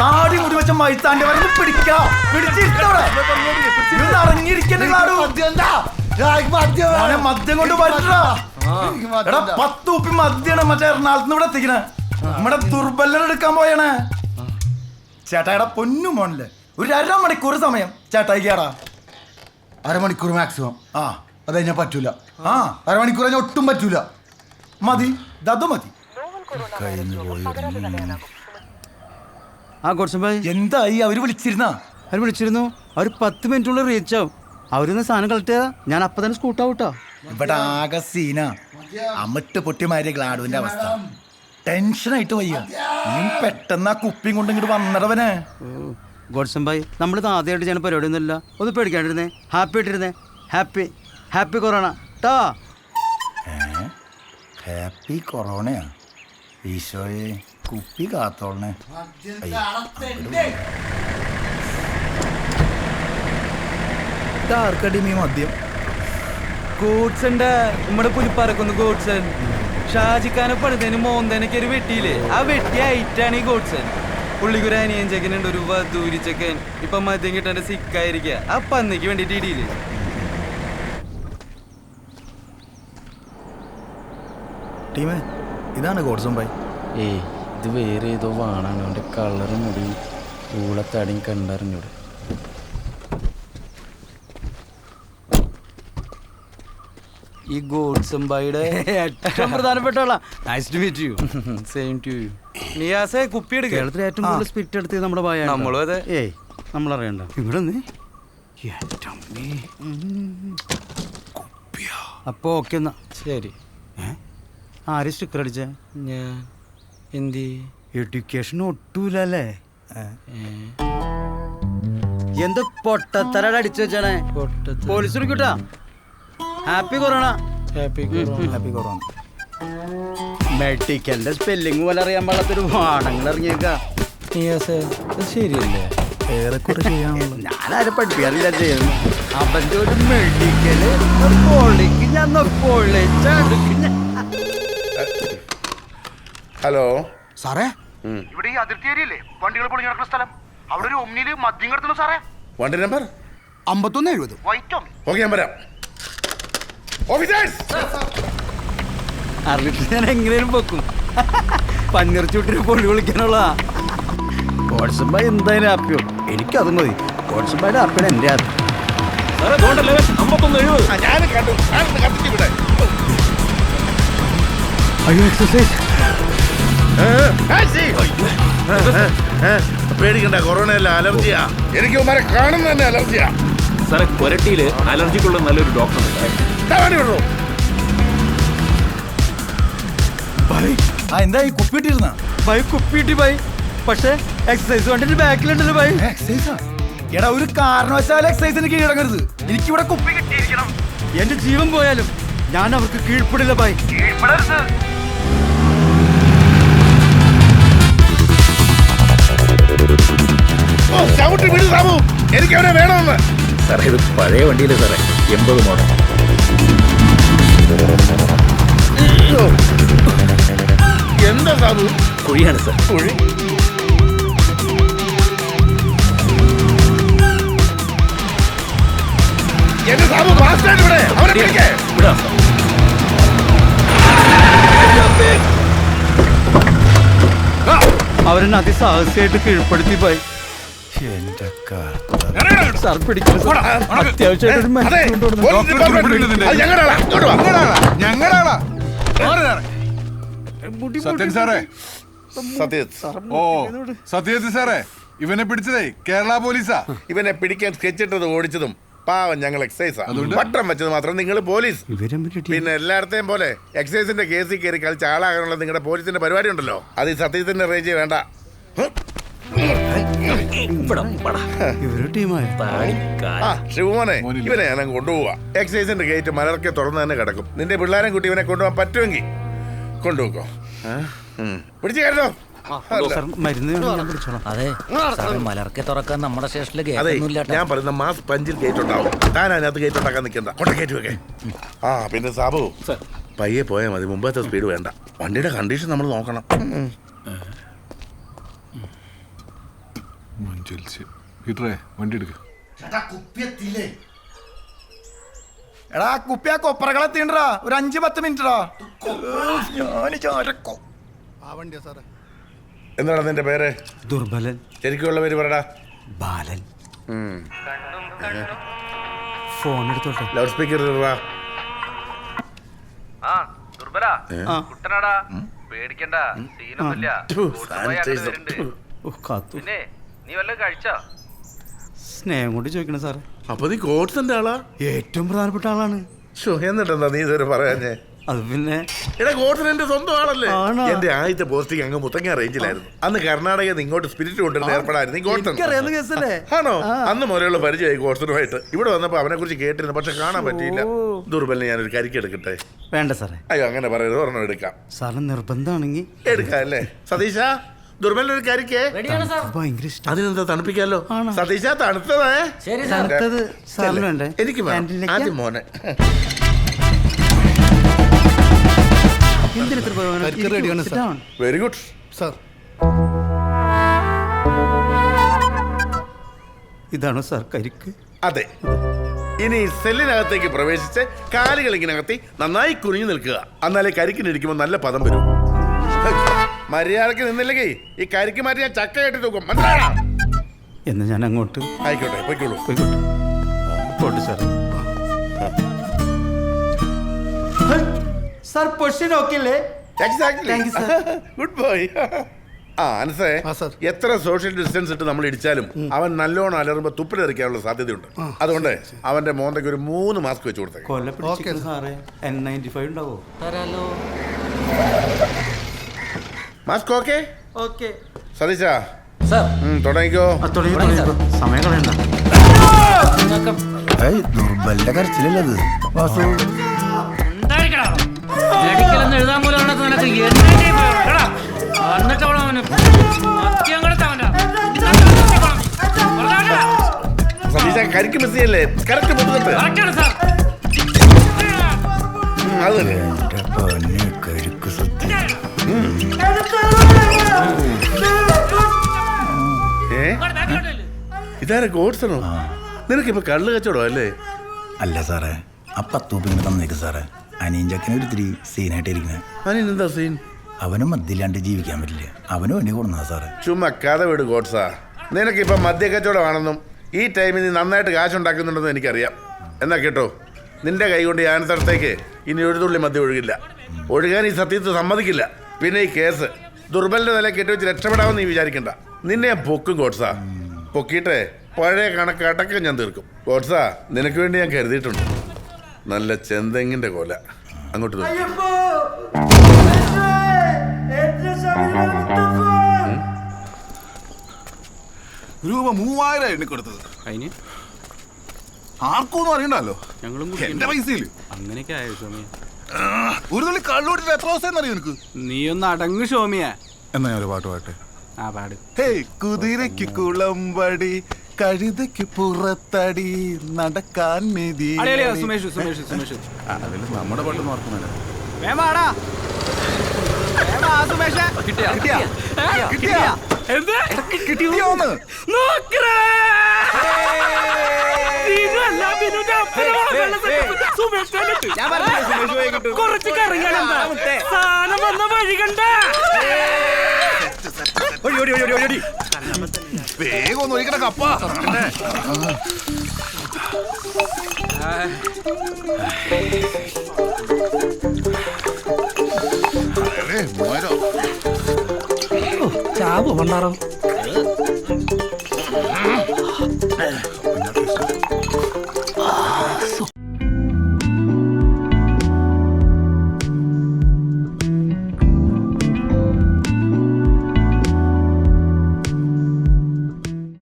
താടി മുടി വെച്ച മൈത്താന്റെ വരെ പിടിക്കാം. മദ്യം കൊണ്ട് പറ്റാ 10 കുപ്പി മദ്യാണ് മറ്റേ എറണാകുളത്ത് ഇവിടെ എത്തിക്കണേ. നമ്മുടെ ദുർബലൻ എടുക്കാൻ പോയണേ. ചേട്ടായിടെ പൊന്നു മോണില്ലേ, ഒരു 1.5 മണിക്കൂർ സമയം ചേട്ടായിക്കാടാ. 1/2 മണിക്കൂർ മാക്സിമം. ആ അത് കഴിഞ്ഞാൽ പറ്റൂല. 1/2 മണിക്കൂർ കഴിഞ്ഞാൽ ഒട്ടും പറ്റൂല. മതി, അത് മതി. എന്തായി? അവര് വിളിച്ചിരുന്നു. അവർ 10 മിനിറ്റുള്ളിൽ റീച്ച് ആവും. അവരൊന്ന് സാധനം കളക്ട് ചെയ്താ ഞാൻ അപ്പൊ തന്നെ സ്കൂട്ടാവൂട്ടോ. ഇവിടെ ആകെ സീന അമിട്ട് പൊട്ടിമാരിയ ഗ്ലാഡുവിന്റെ അവസ്ഥ. ടെൻഷനായിട്ട് വയ്യ. നീ പെട്ടെന്ന് ആ കുപ്പിയും കൊണ്ട് ഇങ്ങോട്ട് വന്നിടവനെ. ഗോഡ്സം ഭായി, നമ്മളിത് ആദ്യമായിട്ട് ചെയ്യുന്ന പരിപാടിയൊന്നുമില്ല. ഒന്ന് പേടിക്കാണ്ടിരുന്നേ, ഹാപ്പി ആയിട്ടിരുന്നേ. ഹാപ്പി ഹാപ്പി കൊറോണ ട്ടാ. ഹാപ്പി കൊറോണയാ? ഈശോയെ, കുപ്പി കാത്തോളണേ. ആർക്കടി മദ്യം? ഗോഡ്സന്റെ നമ്മുടെ പുലിപ്പറക്കുന്നു ഗോഡ്സൺ. ഷാജിക്കാനെ പണിതേന് മോന്തേനൊക്കെ ഒരു വെട്ടിയില്ലേ, ആ വെട്ടി ആയിട്ടാണ് ഈ ഗോഡ്സൺ. പുള്ളിക്കൊരു അനിയൻ ചെക്കനുണ്ട്, ഒരു വധൂരി ചെക്കൻ. ഇപ്പൊ മദ്യം കിട്ടാൻ്റെ സിക്കായിരിക്കുക ആ പന്നിക്ക് വേണ്ടിട്ട് ഇടിയില്ലേ. ടീമേ, ഇതാണ് ഗോഡ്സൺ ഭായ്. ഇത് വേറെ ഏതോ വാണാണ്. അവൻ്റെ കളറ് മുടി ഊളത്തടിയും കണ്ടറിഞ്ഞൂടെ. ഈ ഗോഡ്സൺ ഭായിയുടെ ഏറ്റവും പ്രധാനപ്പെട്ട നിയാസെ കുപ്പി എടുക്കുക. കേരളത്തിൽ ഏറ്റവും കൂടുതൽ സ്പിരിറ്റ് എടുത്തത് നമ്മുടെ ഭായ. നമ്മളും അതെ. നമ്മളറിയണ്ട. ഇവിടെ അപ്പൊ ഓക്കെ എന്നാ ശരി. ആര് സ്റ്റിക്കർ അടിച്ചേ? ഞാൻ എന്തി എഡ്യൂക്കേഷൻ ഒട്ടൂലല്ലേ? എന്ത് പൊട്ടത്തരട അടിച്ചു വെച്ചാണേ. പോലീസ് വിളിക്കൂട്ടാ. Happy corona. Happy corona. മെഡിക്കലിന്റെ സ്പെല്ലിംഗ് പോലെ അറിയാൻ പാടാത്തൊരു വാണങ്ങൾ ഇറങ്ങിയേക്കാ. ശരിയല്ലേ? ഏറെക്കുറെ ചെയ്യാനുള്ളൂ. ഞാനാരെ പഠിപ്പിക്കാറില്ല ചെയ്യുന്നു. അവന്റെ ഒരു മെഡിക്കല് പൊളിക്ക് ഞാൻ പൊളിച്ചടുക്ക്. ഹലോ സാറേ, ഇവിടെ ഈ അതിർത്തി ഏരിയല്ലേ വണ്ടികൾ പൊളിഞ്ഞു കിടക്കുന്ന സ്ഥലം, അവിടെ ഒരു ഒമ്നിയില് മദ്യം കിടത്തുന്നു സാറേ. വണ്ടി നമ്പർ 5170 വൈറ്റ് ഓമി. ഓക്കെ, ഞാൻ വരാം. അറിഞ്ഞിട്ട് ഞാൻ എങ്ങനെയും വെക്കും. പന്നിറച്ചൂട്ടിന് പൊളി വിളിക്കാനുള്ള വാട്സപ്പ് എന്തായാലും ഹാപ്പിയോ. എനിക്കത് മതി. വാട്സപ്പായിട്ട് ഹാപ്പിയാണ് എൻ്റെ ഹാപ്പി. അയ്യോ, എക്സസൈസ്. പേടിക്കണ്ട, കൊറോണയല്ല, അലർജിയാ. എനിക്ക് ഉമ്മാരെ കാണുന്ന തന്നെ അലർജിയാ. സാറേ, കൊരട്ടിയില് അലർജിക്കുള്ള നല്ലൊരു ഡോക്ടർ എന്തായി? കുപ്പിട്ടിരുന്ന ബൈ കുപ്പിട്ടി ബൈ. പക്ഷേ എക്സസൈസ് കണ്ടിട്ട് ബാക്കിലുണ്ടല്ലോ ബൈ. എക്സസൈസാ? എടാ, ഒരു കാരണവശാലും എക്സസൈസിന് കീഴടങ്ങരുത്. എനിക്കിവിടെ കുപ്പി കിട്ടിയിരിക്കണം. എന്റെ ജീവൻ പോയാലും ഞാൻ അവർക്ക് കീഴ്പ്പെടില്ല ബൈ. എനിക്ക് അവരെ വേണമെന്ന്. സാറേ, ഇത് പഴയ വണ്ടിയിലെ സാറേ, 80 മോഡൽ. എന്താ സാബു? കുഴിയാണ് സാർ. കുഴി? എന്റെ സാബു ഫാസ്റ്റായിട്ട് ഇവിടെ അവരെ പിടിക്കേ. വിടാം സാർ. അവരെന്നെ അതിസാഹസികമായിട്ട് കീഴ്പ്പെടുത്തി പോയി. സാർ പിടിക്കുന്നു. അത്യാവശ്യമായിട്ട് സത്യജിത്ത് സാറേ, ഇവനെ പിടിച്ചതേ കേരള പോലീസാ. ഇവനെ പിടിക്കാൻ സ്കെച്ചിട്ടത് ഓടിച്ചതും പാവം ഞങ്ങൾ എക്സൈസാ. പട്ടം വെച്ചത് മാത്രം നിങ്ങൾ പോലീസ്. പിന്നെ എല്ലായിടത്തെയും പോലെ എക്സൈസിന്റെ കേസിൽ കയറി കളിച്ച് ആളാകാനുള്ള നിങ്ങളുടെ പോലീസിന്റെ പരിപാടി ഉണ്ടല്ലോ, അത് ഈ സത്യജിത്തിന്റെ റേഞ്ച് വേണ്ട. ഇവര് ടീമായ ആ ശിവമോനെ ഇവനെ ഞാൻ കൊണ്ടുപോവാ. എക്സൈസിന്റെ ഗേറ്റ് മലർക്കെ തുറന്ന് തന്നെ കിടക്കും. നിന്റെ പിള്ളേരും കുട്ടി ഇവനെ കൊണ്ടുപോകാൻ പറ്റുമെങ്കിൽ കൊണ്ടുപോക്കോ. പിടിച്ചു കയറോ. മരുന്ന് ഞാൻ പിടിച്ചോളാം. അതെ മലർക്കെ തുറക്കാൻ നമ്മുടെ സ്റ്റേഷനിൽ അതെ ഞാൻ പറയുന്ന മാസ് പഞ്ചിൽ ഗേറ്റ് ഉണ്ടാവും. താൻ അതിനകത്ത് ഗേറ്റ് ഉണ്ടാക്കാൻ നിൽക്കണ്ട. കൊണ്ട ഗേറ്റ് വെക്കേ. ആ പിന്നെ സാബു പയ്യെ പോയാൽ മതി. മുമ്പത്തെ സ്പീഡ് വേണ്ട. വണ്ടിയുടെ കണ്ടീഷൻ നമ്മൾ നോക്കണം. വണ്ടി എടുക്ക. എടാ കുപ്പിയാ കൊപ്പറകളെ തീണ്ടടാ. ഒരു 5-10 മിനിറ്റാ. എന്താണ് നിന്റെ പേര്? ദുർബലൻ. ശരിക്കുള്ള പേര് പറടാ. ബാലൻ. ഫോൺ എടുത്തോട്ടെ. ലൗഡ് സ്പീക്കർ ഇടാ. പേടിക്കണ്ട, കാത്തു പിന്നെ നീ വല്ലതും കഴിച്ചോ? സ്നേഹം കൊണ്ട് ചോദിക്കണ സാറേ. അപ്പൊ നീ കോട്സിന്റെ ആളാ? ഏറ്റവും പ്രധാനപ്പെട്ട ആളാണ്. എന്നിട്ടെന്താ നീ ഇതുവരെ പറയാഞ്ഞേ? അത് പിന്നെ എടാ കോട്സൻ എന്റെ സ്വന്തം ആളല്ലേ? ആണോ? എന്റെ ആദ്യത്തെ പോസ്റ്റിംഗ് അങ്ങ് മുത്തങ്ങ റേഞ്ചിലായിരുന്നു. അന്ന് കർണാടകയിൽ നിന്ന് ഇങ്ങോട്ട് സ്പിരിറ്റ് കൊണ്ടുവരുന്ന ഏർപ്പെടായിരുന്നു. നീ കോട്സൻ ആണോ? അന്ന് മുതലുള്ള പരിചയമായി കോട്സനുമായിട്ട്. ഇവിടെ വന്നപ്പോ അവനെ കുറിച്ച് കേട്ടിരുന്നു, പക്ഷെ കാണാൻ പറ്റിയില്ല. ദുർബലിനെ ഞാനൊരു കരിക്ക് എടുക്കട്ടെ? വേണ്ട സാറേ. അയ്യോ അങ്ങനെ പറയരുത്. ഒരെണ്ണം എടുക്കാം. സാറിന് നിർബന്ധമാണെങ്കിൽ എടുക്കാം അല്ലേ? സതീശ ദുർബലിനൊരു കരിക്കേ? ഭയങ്കര ഇഷ്ടം. അതിനെന്താ തണുപ്പിക്കാലോ? സതീശ തണുത്തതേ? തണുത്തത് സാറിന് വേണ്ടേ? എനിക്ക് ആദ്യം മോനെ. Very good sir. ഇതാണോ സാർ കരിക്ക്? അതെ. ഇനി സെല്ലിനകത്തേക്ക് പ്രവേശിച്ച് കാലുകൾ ഇങ്ങനകത്തി നന്നായി കുനിഞ്ഞു നിൽക്കുക. എന്നാലേ കരിക്കിനിരിക്കുമ്പോൾ നല്ല പദം വരും. മര്യാദക്ക് നിന്നില്ലെങ്കിൽ ഈ കരിക്ക് മാറ്റി ഞാൻ ചക്ക കെട്ടി തൂക്കും. മനസ്സിലായോ? എന്ന് ഞാൻ അങ്ങോട്ട് ആയിക്കോട്ടെ, പോയിക്കോളൂ. പോട്ടെ സാർ. സാർ പൊസിഷൻ ഓക്കെ അല്ലേ? Good boy. ആ അനസേ, എത്ര സോഷ്യൽ ഡിസ്റ്റൻസ് ഇട്ട് നമ്മൾ ഇടിച്ചാലും അവൻ നല്ലോണം അലറുമ്പോ തുപ്പിലെറിക്കാനുള്ള സാധ്യതയുണ്ട്. അതുകൊണ്ട് അവന്റെ മോന്തയ്ക്ക് ഒരു 3 മാസ്ക് വെച്ച് കൊടുത്തേ. N95 ഉണ്ടാവോ? Mask okay? ഓക്കെ സതീശ സാർ. തുടങ്ങിക്കോ. സമയം കളയണ്ട. ദുർബലിന്റെ കരച്ചിലല്ലത്. മെഡിക്കലെന്ന് എഴുതാൻ പോലും നിനക്ക് എന്നിട്ട് സതീശ കരിക്ക് മിസ് ചെയ്യല്ലേ? കറക്റ്റ് മുതുകത്ത്. അത് തന്നെ. ഇതാരെ ഗോഡ്സണോ? നിനക്കിപ്പോ കള്ള് കച്ചവടം അല്ലേ? അല്ല സാറേ, ആ 10 ഉപ്പിങ്ങനെ തന്നേക്ക് സാറേ. അനിയൻ ചക്കനെ ഒരിത്തിരി സീനായിട്ട് ഇരിക്കുന്നത്. അനിയനെന്താ സീൻ? അവനും മദ്യമില്ലാണ്ട് ജീവിക്കാൻ പറ്റില്ല. അവന് വേണ്ടി കൊടുന്നാ സാറേ. ചുമ്മാ കഥ വിട് ഗോഡ്സാ. നിനക്കിപ്പോ മദ്യ കച്ചവടമാണെന്നും ഈ ടൈമിൽ നീ നന്നായിട്ട് കാശുണ്ടാക്കുന്നുണ്ടെന്നും എനിക്കറിയാം. എന്നാ കേട്ടോ, നിന്റെ കൈ കൊണ്ട് ഞാൻ സ്ഥലത്തേക്ക് ഇനി ഒരു തുള്ളി മദ്യം ഒഴുകില്ല. ഒഴുകാൻ ഈ സത്യത്തിൽ സമ്മതിക്കില്ല. പിന്നെ ഈ കേസ് ദുർബലിന്റെ നില കെട്ടിവെച്ച് രക്ഷപ്പെടാമെന്ന് നീ വിചാരിക്കണ്ട. നിന്നെ ഞാൻ പൊക്കും ഗോഡ്സാ. പൊക്കിയിട്ടേ പഴയ കണക്കടക്കം ഞാൻ തീർക്കും. ഗോഡ്സാ, നിനക്ക് വേണ്ടി ഞാൻ കരുതിയിട്ടുണ്ട് നല്ല ചെന്തെങ്ങിന്റെ കോല. അങ്ങോട്ട് രൂപ 3000 എണ്ണി കൊടുത്തത്. അതിന് ആർക്കൊന്നും അറിയണ്ടല്ലോ. ഞങ്ങളും എന്റെ പൈസയില് അങ്ങനെയൊക്കെ ആയോ സോമിയ? ഒരു തുള്ളി കള്ളുകൂട്ടിട്ട് എത്ര ദിവസം അറിയോ നിനക്ക്? നീ ഒന്ന് അടങ്ങ് സോമിയ. എന്നാ ഞാൻ ഒരു പാട്ട് പാട്ടെ. ആ പാട്. ഹേയ് കുതിരയ്ക്ക് കുളമ്പടി കഴുതയ്ക്ക് പുറത്തടി നടക്കാൻ മെതി. സുമേഷ് സുമേഷ് സുമേഷ് നമ്മുടെ പാട്ട് നോക്കുന്നില്ല. കുറച്ച് കറിയാൻ സാധനം വന്ന വഴി കണ്ട വേഗം ഒന്ന് ഒഴിക്കണ കപ്പ. ചാവ് പണ്ടാറോ